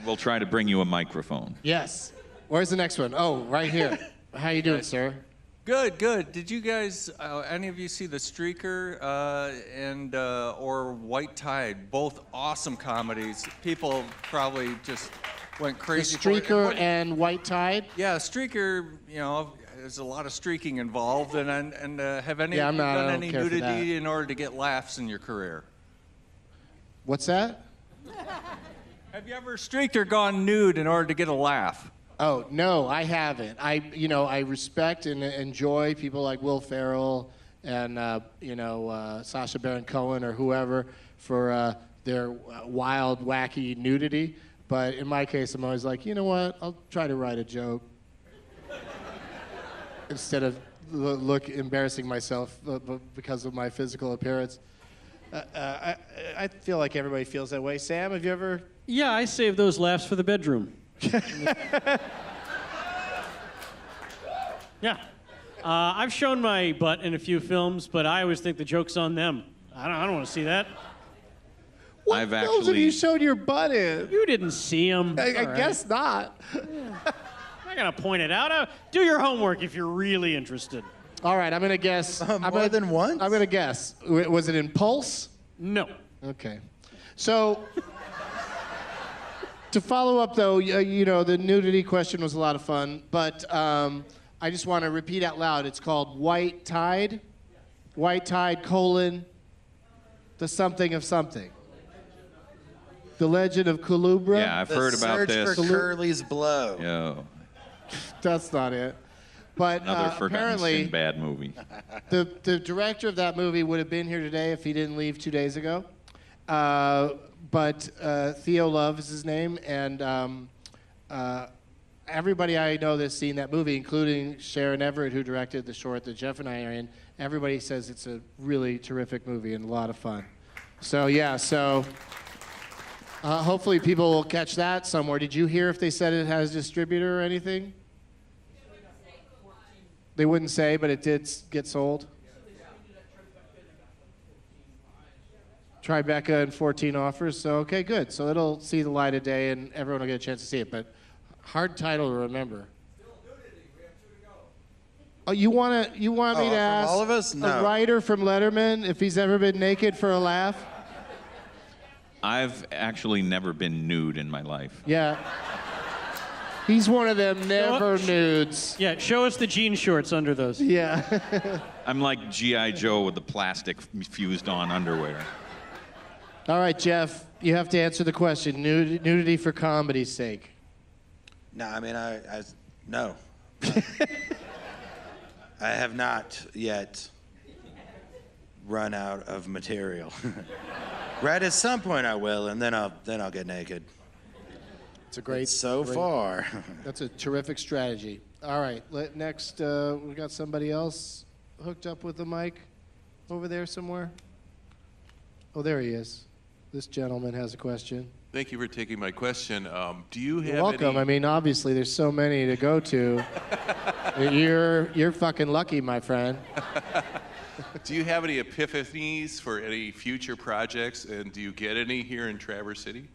we'll try to bring you a microphone. Yes. Where's the next one? Oh, right here. How you doing, sir? Good, good. Did you guys, any of you see The Streaker or White Tide? Both awesome comedies. People probably just went The crazy for it. Streaker What- and White Tide? Yeah, Streaker, there's a lot of streaking involved. And have any Yeah, of you I done don't any care for nudity that. in order to get laughs in your career? What's that? Have you ever streaked or gone nude in order to get a laugh? Oh, no, I haven't. I respect and enjoy people like Will Ferrell and, Sacha Baron Cohen or whoever for their wild, wacky nudity. But in my case, I'm always like, you know what? I'll try to write a joke instead of embarrassing myself because of my physical appearance. I feel like everybody feels that way. Sam, have you ever? Yeah, I save those laughs for the bedroom. Yeah. I've shown my butt in a few films, but I always think the joke's on them. I don't want to see that. What I've films have actually- you showed your butt in? You didn't see them. I guess not. I'm not going to point it out. Do your homework if you're really interested. All right, I'm gonna guess. More than once? I'm gonna guess. Was it in Pulse? No. Okay. So, to follow up though, the nudity question was a lot of fun, but I just want to repeat out loud. It's called White Tide. White Tide, the something of something. The Legend of Kulubra. Yeah, I've heard about Search this. for Curly's blow. Yo, That's not it. But another forgotten apparently, Sinbad movie. the director of that movie would have been here today if he didn't leave 2 days ago. But Theo Love is his name, and everybody I know that's seen that movie, including Sharon Everett, who directed the short that Jeff and I are in, everybody says it's a really terrific movie and a lot of fun. So yeah, hopefully people will catch that somewhere. Did you hear if they said it has a distributor or anything? They wouldn't say, but it did get sold. Tribeca and 14 offers. So okay, good. So it'll see the light of day, and everyone will get a chance to see it. But hard title to remember. Oh, you want me Oh, to from ask all of us? a No. writer from Letterman if he's ever been naked for a laugh? I've actually never been nude in my life. Yeah. He's one of them never nudes. Yeah, show us the jean shorts under those. Yeah. I'm like G.I. Joe with the plastic fused on underwear. All right, Jeff, you have to answer the question. Nudity for comedy's sake. No, I mean, no. I have not yet run out of material. Right at some point I will, and then I'll get naked. It's a great. So great- far. That's a terrific strategy. All right, next, we got somebody else hooked up with the mic over there somewhere. Oh, there he is. This gentleman has a question. Thank you for taking my question. Do you have You're welcome. any... I mean, obviously, there's so many to go to. You're fucking lucky, my friend. Do you have any epiphanies for any future projects, and do you get any here in Traverse City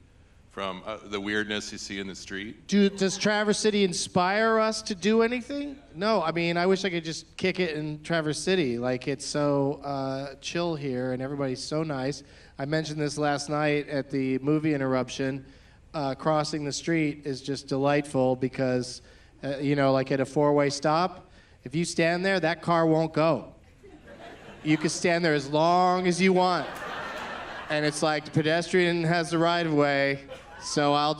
from the weirdness you see in the street? Does Traverse City inspire us to do anything? No, I mean, I wish I could just kick it in Traverse City. Like, it's so chill here, and everybody's so nice. I mentioned this last night at the movie interruption. Crossing the street is just delightful because, like at a four-way stop, if you stand there, that car won't go. You can stand there as long as you want. And it's like the pedestrian has the right of way, so I'll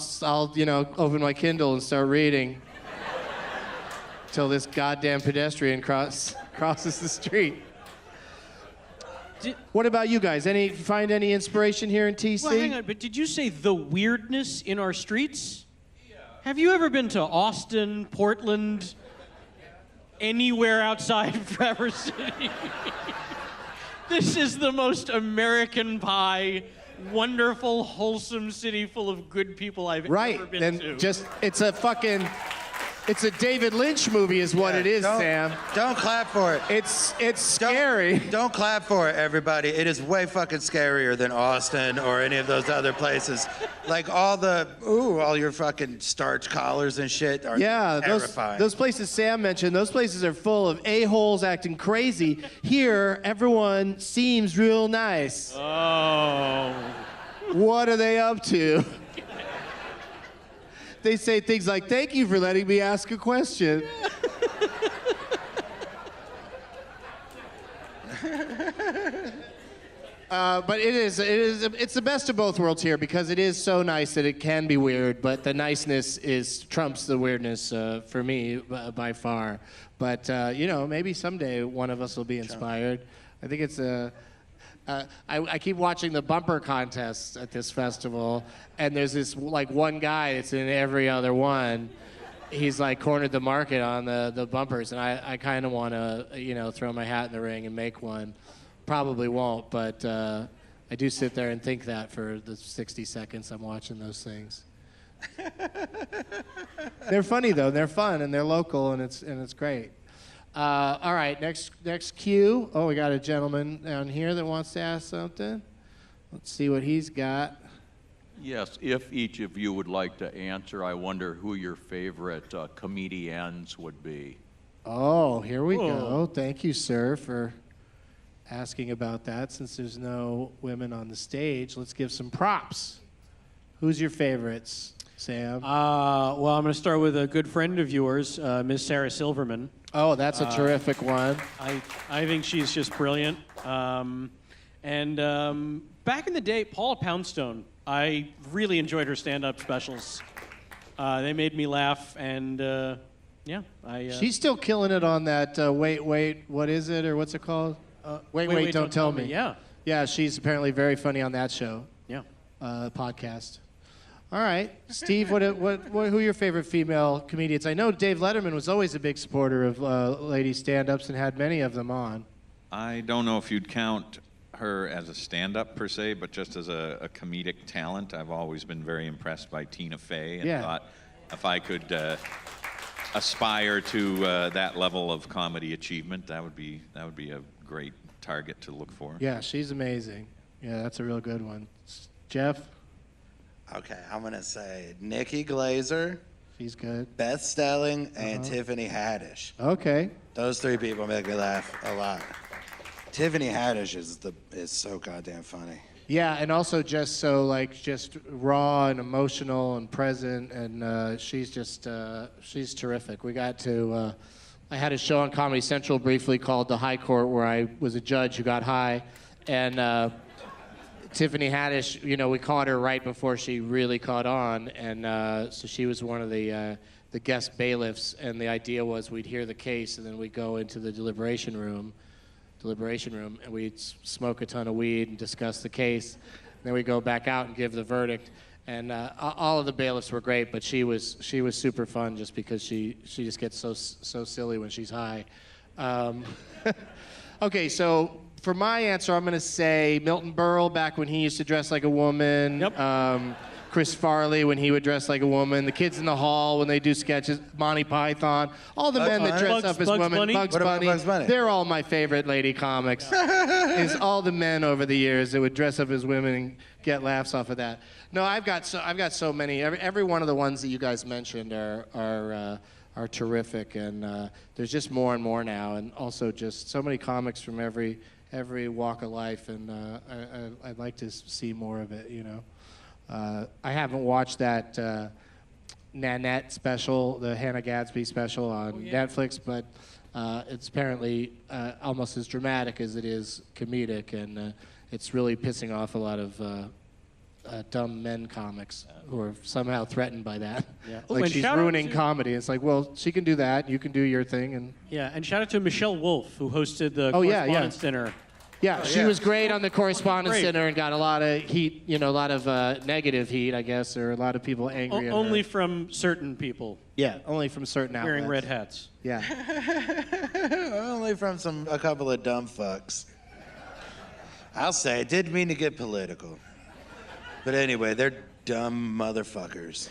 open my Kindle and start reading till this goddamn pedestrian crosses the street. What about you guys? Find any inspiration here in TC? Well, hang on, but did you say the weirdness in our streets? Yeah. Have you ever been to Austin, Portland, anywhere outside of Traverse City? This is the most American Pie, wonderful, wholesome city full of good people I've ever been to. It's a David Lynch movie is what it is, Sam. Don't clap for it. It's scary. Don't clap for it, everybody. It is way fucking scarier than Austin or any of those other places. Like all your fucking starch collars and shit are terrifying. Those places Sam mentioned, those places are full of a-holes acting crazy. Here, everyone seems real nice. Oh. What are they up to? They say things like, "Thank you for letting me ask a question." But it's the best of both worlds here because it is so nice that it can be weird, but the niceness trumps the weirdness for me by far. But maybe someday one of us will be inspired. I think it's I keep watching the bumper contests at this festival, and there's this one guy that's in every other one. He's cornered the market on the bumpers, and I kind of want to throw my hat in the ring and make one. Probably won't, but I do sit there and think that for the 60 seconds I'm watching those things. They're funny though, they're fun, and they're local, and it's great. All right, next cue. Oh, we got a gentleman down here that wants to ask something. Let's see what he's got. Yes, if each of you would like to answer, I wonder who your favorite comedians would be. Oh, here we go. Thank you, sir, for asking about that. Since there's no women on the stage, let's give some props. Who's your favorites, Sam? Well, I'm going to start with a good friend of yours, Miss Sarah Silverman. Oh, that's a terrific one. I think she's just brilliant. And back in the day, Paula Poundstone, I really enjoyed her stand-up specials. They made me laugh, and she's still killing it on that Wait, what is it, or what's it called? Wait, don't tell me. Yeah, she's apparently very funny on that show. Yeah. Podcast. All right, Steve, who are your favorite female comedians? I know Dave Letterman was always a big supporter of lady stand-ups and had many of them on. I don't know if you'd count her as a stand-up per se, but just as a comedic talent. I've always been very impressed by Tina Fey and thought if I could aspire to that level of comedy achievement, that would be a great target to look for. Yeah, she's amazing. Yeah, that's a real good one. Jeff? Okay, I'm going to say Nikki Glaser. She's good. Beth Stelling and Tiffany Haddish. Okay. Those three people make me laugh a lot. Tiffany Haddish is so goddamn funny. Yeah, and also just so just raw and emotional and present, and she's terrific. We got to I had a show on Comedy Central briefly called The High Court, where I was a judge who got high, and Tiffany Haddish, we caught her right before she really caught on, and so she was one of the guest bailiffs, and the idea was we'd hear the case, and then we'd go into the deliberation room, and we'd smoke a ton of weed and discuss the case. Then we'd go back out and give the verdict, and all of the bailiffs were great, but she was super fun just because she just gets so silly when she's high. Okay, so for my answer, I'm going to say Milton Berle back when he used to dress like a woman. Yep. Chris Farley when he would dress like a woman. The Kids in the Hall when they do sketches. Monty Python. All the men that dress up as women. Bunny? Bugs What about Bunny. Bugs Bunny? They're all my favorite lady comics. It's all the men over the years that would dress up as women and get laughs off of that. No, I've got so many. Every one of the ones that you guys mentioned are terrific, and there's just more and more now, and also just so many comics from every walk of life, and I'd like to see more of it, I haven't watched that Nanette special, the Hannah Gadsby special on Netflix, but it's apparently almost as dramatic as it is comedic, and it's really pissing off a lot of dumb men comics who are somehow threatened by that. Yeah. She's ruining comedy. It's like, well, she can do that, you can do your thing, and yeah, and shout out to Michelle Wolf, who hosted the Correspondence Dinner Yeah, she was great on the Correspondence Great. Center and got a lot of heat, a lot of negative heat, I guess, or a lot of people angry at Only her. from certain people Yeah, only from certain outlets. wearing red hats. Yeah. Only from a couple of dumb fucks. I'll say, didn't mean to get political. But anyway, they're dumb motherfuckers.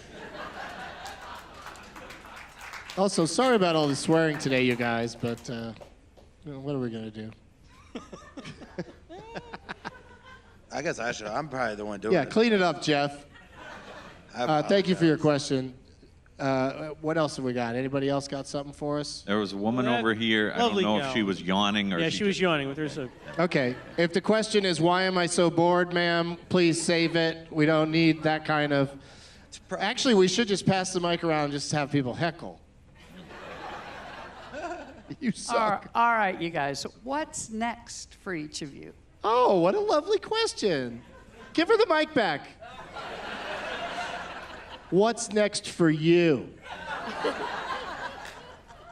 Also, sorry about all the swearing today, you guys, but what are we going to do? I guess I should. I'm probably the one doing Yeah, it. clean it up, Jeff. I Thank you for your apologize. question. What else have we got? Anybody else got something for us? There was a woman That over here. I don't lovely know if gal. she was yawning or Yeah, she was just- yawning. There's a Okay. If the question is, why am I so bored, ma'am, please save it. We don't need that kind of... Actually, we should just pass the mic around and just have people heckle. You suck. All right, you guys. What's next for each of you? Oh, what a lovely question. Give her the mic back. What's next for you?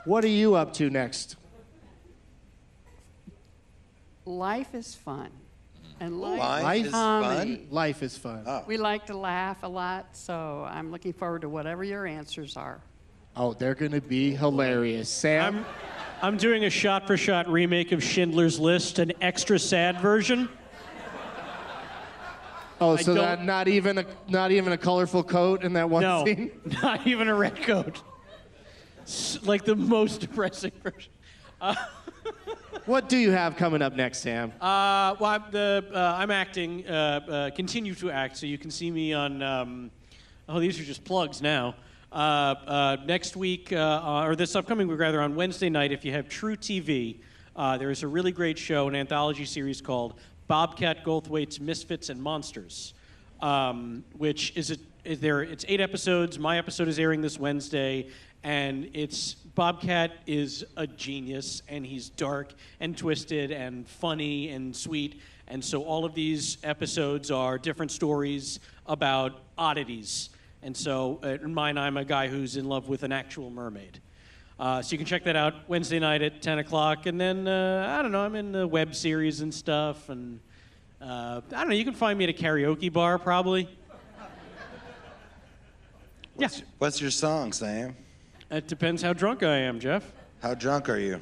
What are you up to next? Life is fun. And life Life is is comedy. fun? Life is fun. Oh. We like to laugh a lot, so I'm looking forward to whatever your answers are. Oh, they're going to be hilarious. Sam? I'm doing a shot-for-shot remake of Schindler's List, an extra sad version. Oh, I so don't- that not even a colorful coat in that one No, scene? not even a red coat. Like the most depressing version. What do you have coming up next, Sam? Well, I'm acting, continue to act, so you can see me on, these are just plugs now. Next week, or this upcoming week rather, on Wednesday night, if you have True TV, there is a really great show, an anthology series called Bobcat Goldthwait's Misfits and Monsters, which it's 8 episodes. My episode is airing this Wednesday, and Bobcat is a genius, and he's dark and twisted and funny and sweet, and so all of these episodes are different stories about oddities. And so in mine, I'm a guy who's in love with an actual mermaid. So you can check that out Wednesday night at 10 o'clock. And then, I don't know, I'm in the web series and stuff. And I don't know, you can find me at a karaoke bar probably. What's your song, Sam? It depends how drunk I am, Jeff. How drunk are you?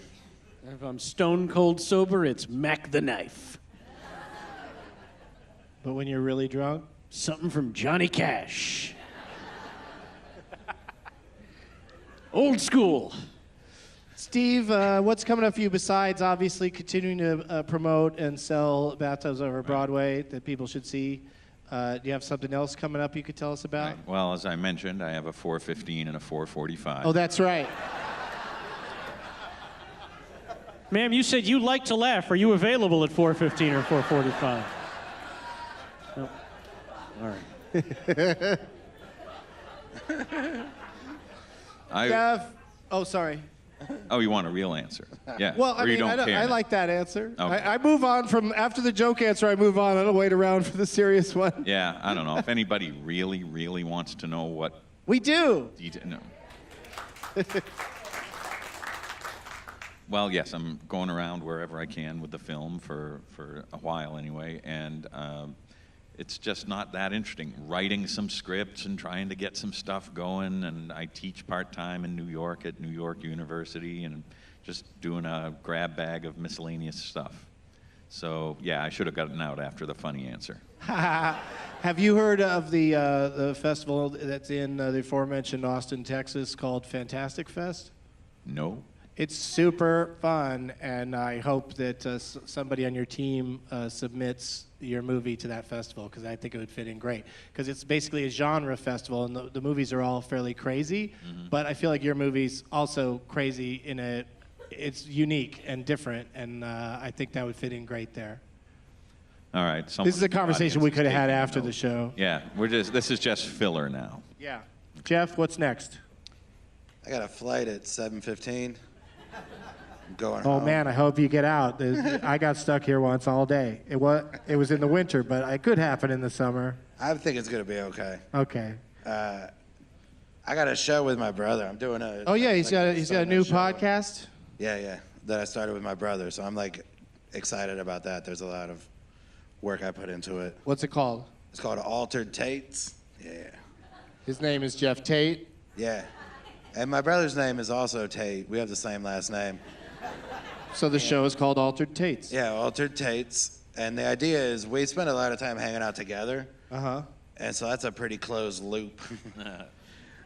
If I'm stone cold sober, it's Mac the Knife. But when you're really drunk? Something from Johnny Cash. Old school. Steve, what's coming up for you besides obviously continuing to promote and sell Bathtubs over Broadway that people should see? Do you have something else coming up you could tell us about? Right. Well, as I mentioned, I have a 4:15 and a 4:45. Oh, that's right. Ma'am, you said you like to laugh. Are you available at 4:15 or 4:45? Nope. All right. Jeff. Oh, sorry. Oh, you want a real answer? Yeah. Well, or I you mean, don't care I now? like that answer. Okay. I move on from after the joke answer. I move on. I don't wait around for the serious one. Yeah, I don't know. If anybody really, really wants to know what We do. no. Well, yes, I'm going around wherever I can with the film for a while anyway, and it's just not that interesting. Writing some scripts and trying to get some stuff going, and I teach part-time in New York at New York University, and just doing a grab bag of miscellaneous stuff. So, yeah, I should have gotten out after the funny answer. Have you heard of the festival that's in the aforementioned Austin, Texas, called Fantastic Fest? No? It's super fun, and I hope that somebody on your team submits your movie to that festival, because I think it would fit in great. Because it's basically a genre festival, and the movies are all fairly crazy, but I feel like your movie's also crazy it's unique and different, and I think that would fit in great there. All right. This is a conversation we could have had after the show. Yeah, this is just filler now. Yeah. Jeff, what's next? I got a flight at 7:15. I'm going Oh home. man, I hope you get out. I got stuck here once all day. It was in the winter, but it could happen in the summer. I think it's gonna be okay. Okay. I got a show with my brother. I'm doing a. Oh yeah, he's got a new show. podcast. Yeah, that I started with my brother. So I'm like excited about that. There's a lot of work I put into it. What's it called? It's called Altered Tates. Yeah. His name is Jeff Tate. Yeah. And my brother's name is also Tate. We have the same last name. So the show is called Altered Tates. Yeah, Altered Tates. And the idea is we spend a lot of time hanging out together. Uh-huh. And so that's a pretty closed loop.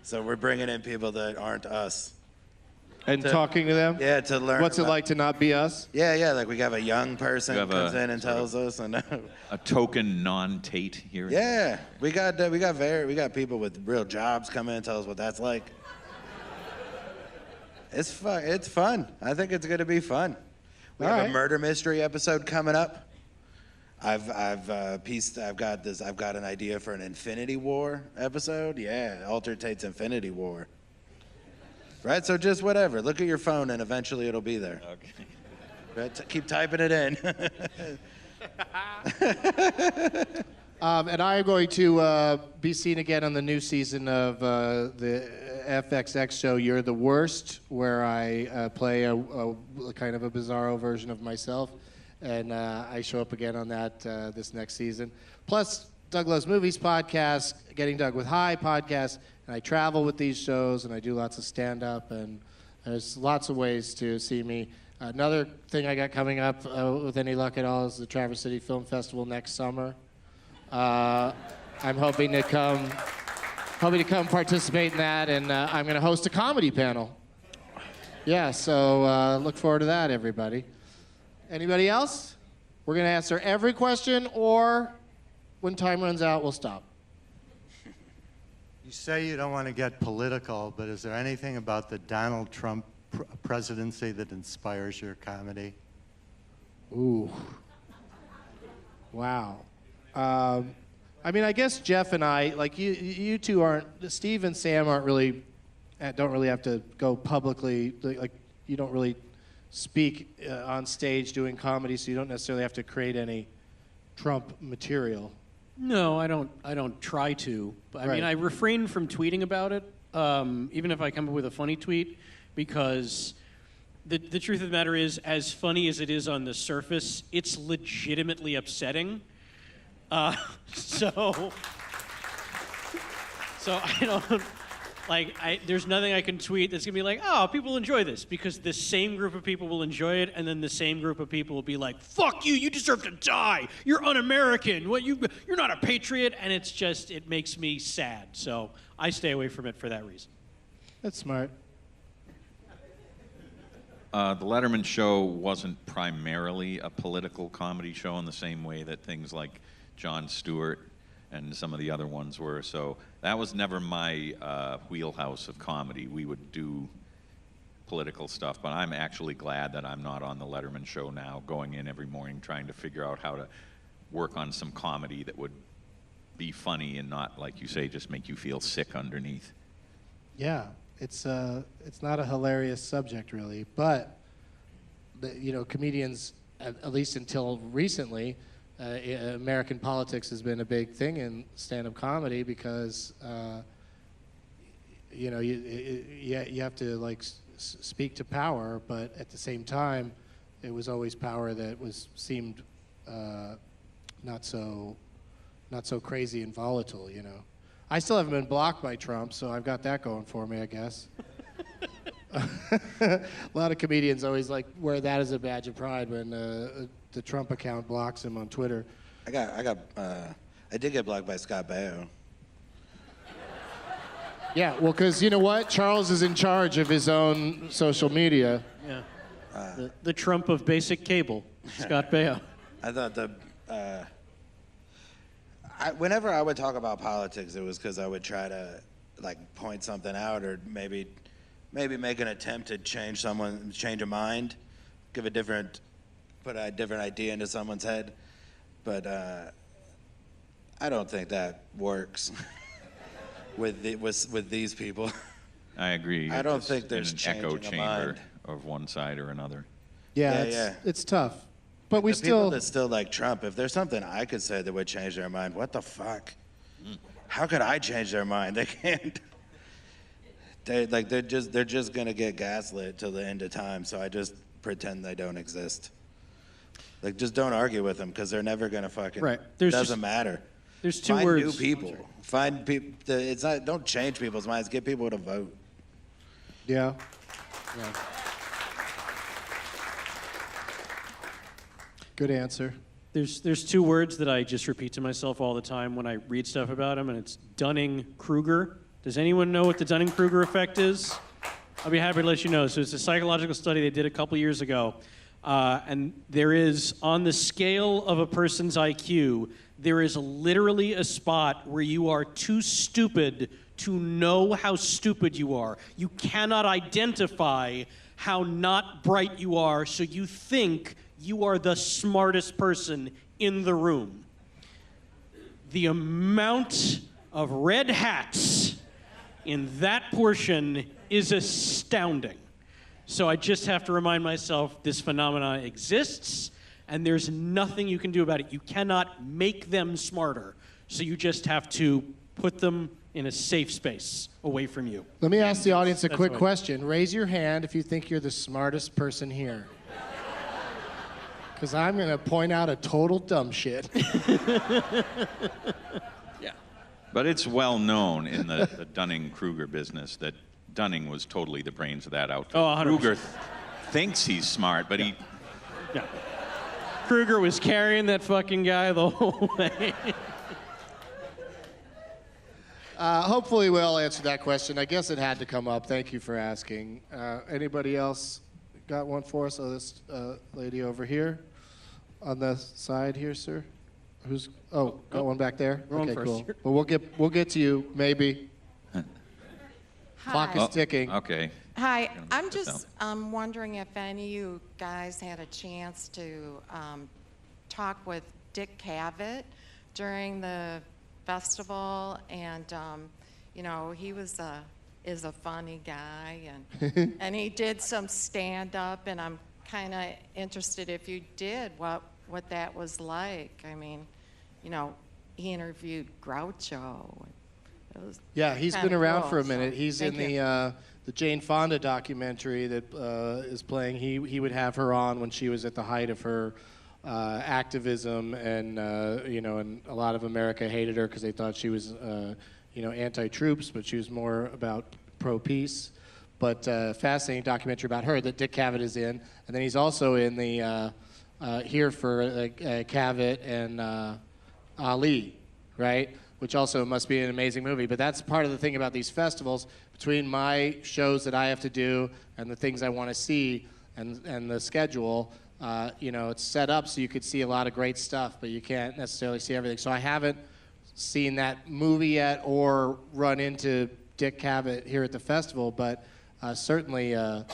So we're bringing in people that aren't us. And talking to them? Yeah, to learn. What's it like to not be us? Yeah, like we have a young person You have comes a in and tells us. And A token non-Tate here. yeah, we got people with real jobs come in and tell us what that's like. It's fun. It's fun. I think it's gonna be fun. We have a murder mystery episode coming up. I've got an idea for an Infinity War episode. Yeah, Altered Tate's Infinity War. Right, so just whatever. Look at your phone and eventually it'll be there. Okay. Right, keep typing it in. And I am going to be seen again on the new season of the FXX show, You're the Worst, where I play a kind of a bizarro version of myself. And I show up again on that this next season. Plus, Doug Loves Movies podcast, Getting Doug with High podcast, and I travel with these shows, and I do lots of stand-up, and there's lots of ways to see me. Another thing I got coming up, with any luck at all, is the Traverse City Film Festival next summer. I'm hoping to come participate in that, and I'm going to host a comedy panel. Yeah, so look forward to that, everybody. Anybody else? We're going to answer every question, or when time runs out, we'll stop. You say you don't want to get political, but is there anything about the Donald Trump presidency that inspires your comedy? Ooh. Wow. I mean, I guess Jeff and I, like you two aren't, Steve and Sam don't really have to go publicly, like you don't really speak on stage doing comedy, so you don't necessarily have to create any Trump material. No, I don't try to. I mean, I refrain from tweeting about it, even if I come up with a funny tweet, because the truth of the matter is, as funny as it is on the surface, it's legitimately upsetting. So I don't, there's nothing I can tweet that's gonna be like, oh, people enjoy this, because the same group of people will enjoy it, and then the same group of people will be like, fuck you, you deserve to die, you're un-American, you're not a patriot, and it's just, it makes me sad. So I stay away from it for that reason. That's smart. The Letterman show wasn't primarily a political comedy show in the same way that things like Jon Stewart and some of the other ones were. So that was never my wheelhouse of comedy. We would do political stuff, but I'm actually glad that I'm not on the Letterman show now, going in every morning trying to figure out how to work on some comedy that would be funny and not, like you say, just make you feel sick underneath. Yeah, it's not a hilarious subject really, but comedians, at least until recently, American politics has been a big thing in stand-up comedy because you have to speak to power, but at the same time, it was always power that seemed not so crazy and volatile. I still haven't been blocked by Trump, so I've got that going for me, I guess. A lot of comedians always wear that as a badge of pride when the Trump account blocks him on Twitter. I did get blocked by Scott Baio. Yeah, well, because you know what? Charles is in charge of his own social media. Yeah. The Trump of basic cable, Scott Baio. I thought whenever I would talk about politics, it was because I would try to point something out, or maybe make an attempt to change a mind, put a different idea into someone's head. But I don't think that works with these people. I agree. I don't think there's an changing echo a chamber mind. of one side or another. Yeah, it's tough. But we the people that still like Trump, if there's something I could say that would change their mind, what the fuck? How could I change their mind? They can't. They're just gonna get gaslit till the end of time. So I just pretend they don't exist. Like, just don't argue with them because they're never gonna fucking. Right. Doesn't matter. There's two Find words. new people. Find people. It's not. Don't change people's minds. Get people to vote. Yeah. Good answer. There's two words that I just repeat to myself all the time when I read stuff about him, and it's Dunning-Kruger. Does anyone know what the Dunning-Kruger effect is? I'll be happy to let you know. So it's a psychological study they did a couple years ago. And there is, on the scale of a person's IQ, there is literally a spot where you are too stupid to know how stupid you are. You cannot identify how not bright you are, so you think you are the smartest person in the room. The amount of red hats in that portion is astounding. So I just have to remind myself this phenomenon exists, and there's nothing you can do about it. You cannot make them smarter, so you just have to put them in a safe space away from you. Let me ask the audience a That's quick what- question. Raise your hand if you think you're the smartest person here. Because I'm going to point out a total dumb shit. But it's well known in the Dunning-Kruger business that Dunning was totally the brains of that outfit. Oh, 100%. Kruger thinks he's smart, but he... Yeah. Kruger was carrying that fucking guy the whole way. Hopefully we'll answer that question. I guess it had to come up. Thank you for asking. Anybody else got one for us? Oh, this lady over here on the side here, sir. Got one back there? We're on Okay, first. cool. Well, we'll get to you, maybe. Clock is ticking. Okay. Hi, I'm Sit just wondering if any of you guys had a chance to talk with Dick Cavett during the festival, and you know, he is a funny guy, and and he did some stand up, and I'm kind of interested if you did what that was like. I mean, you know, he interviewed Groucho. It was Yeah, he's kinda been around cool, for a so minute. He's thank in you. the Jane Fonda documentary that is playing. He would have her on when she was at the height of her activism, and you know, and a lot of America hated her because they thought she was you know, anti-troops, but she was more about pro-peace. But fascinating documentary about her that Dick Cavett is in, and then he's also in the here for Cavett and Ali, right? Which also must be an amazing movie. But that's part of the thing about these festivals. Between my shows that I have to do and the things I want to see and the schedule, you know, it's set up so you could see a lot of great stuff, but you can't necessarily see everything. So I haven't seen that movie yet or run into Dick Cavett here at the festival, but certainly a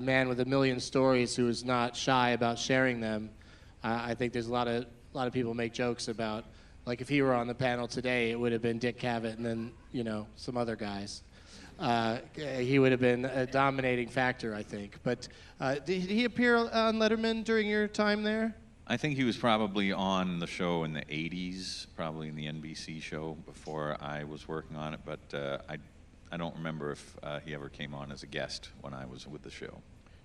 man with a million stories who is not shy about sharing them. I think there's a lot of people make jokes about, like, if he were on the panel today, it would have been Dick Cavett and then, you know, some other guys. He would have been a dominating factor, I think. But did he appear on Letterman during your time there? I think he was probably on the show in the 80s, probably in the NBC show before I was working on it, but I don't remember if he ever came on as a guest when I was with the show.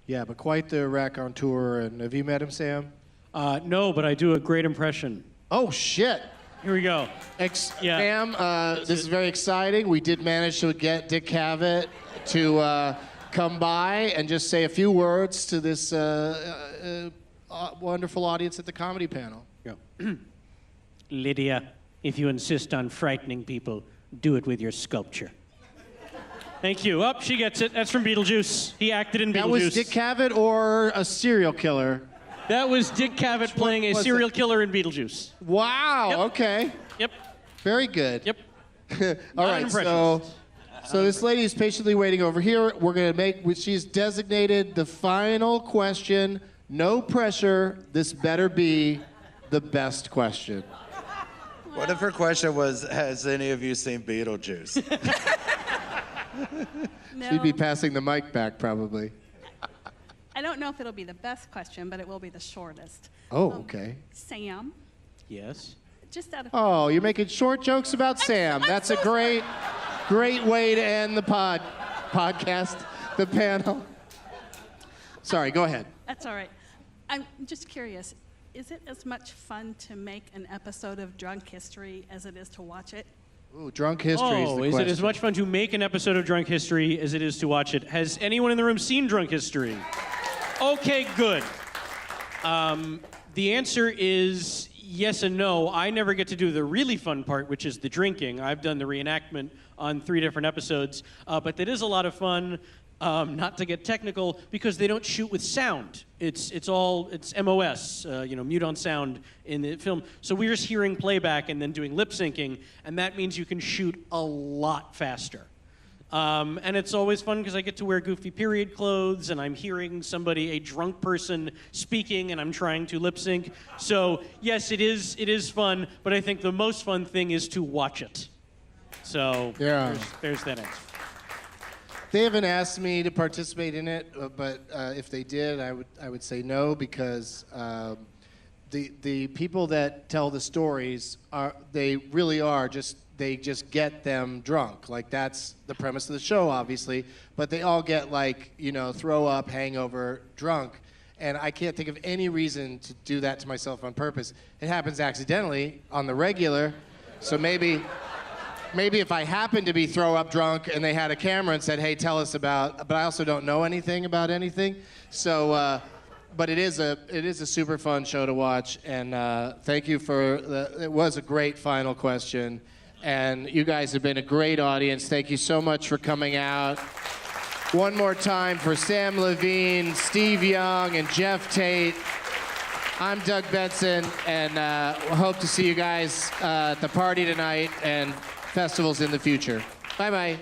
Yeah, but quite the raconteur. And have you met him, Sam? No, but I do a great impression. Oh, shit. Here we go. Yeah. Sam, this is very exciting. We did manage to get Dick Cavett to come by and just say a few words to this wonderful audience at the comedy panel. Yeah. Lydia, if you insist on frightening people, do it with your sculpture. Thank you. Oh, she gets it. That's from Beetlejuice. He acted in Beetlejuice. That was Dick Cavett or a serial killer? That was Dick Cavett playing a serial killer in Beetlejuice. Wow, Yep. okay. Yep. Very good. Yep. All Not right, impressionist. so this lady is patiently waiting over here. We're going to make, she's designated the final question. No pressure. This better be the best question. What if her question was, has any of you seen Beetlejuice? No. She'd be passing the mic back, probably. I don't know if it'll be the best question, but it will be the shortest. Oh, okay. Sam, Yes. just out of... Oh, you're making short jokes about Sam. That's a great way to end the podcast, the panel. Sorry, go ahead. That's all right. I'm just curious. is it as much fun to make an episode of Drunk History as it is to watch it? Ooh, Drunk History is the is question. it as much fun to make an episode of Drunk History as it is to watch it? Has anyone in the room seen Drunk History? Okay, good. The answer is yes and no. I never get to do the really fun part, which is the drinking. I've done the reenactment on 3 different episodes, but that is a lot of fun. Not to get technical, because they don't shoot with sound. It's MOS, mute on sound in the film. So we're just hearing playback and then doing lip syncing, and that means you can shoot a lot faster. And it's always fun because I get to wear goofy period clothes, and I'm hearing somebody, a drunk person, speaking, and I'm trying to lip sync. So yes, it is fun, but I think the most fun thing is to watch it. So Yeah. there's that answer. They haven't asked me to participate in it, but if they did, I would say no, because the people that tell the stories they just get them drunk. Like, that's the premise of the show, obviously, but they all get throw up, hangover, drunk. And I can't think of any reason to do that to myself on purpose. It happens accidentally on the regular, so maybe if I happened to be throw up drunk and they had a camera and said, hey, tell us about, but I also don't know anything about anything. So, but it is a super fun show to watch. And thank you it was a great final question. And you guys have been a great audience. Thank you so much for coming out. One more time for Sam Levine, Steve Young, and Jeff Tate. I'm Doug Benson, and hope to see you guys at the party tonight and festivals in the future. Bye-bye.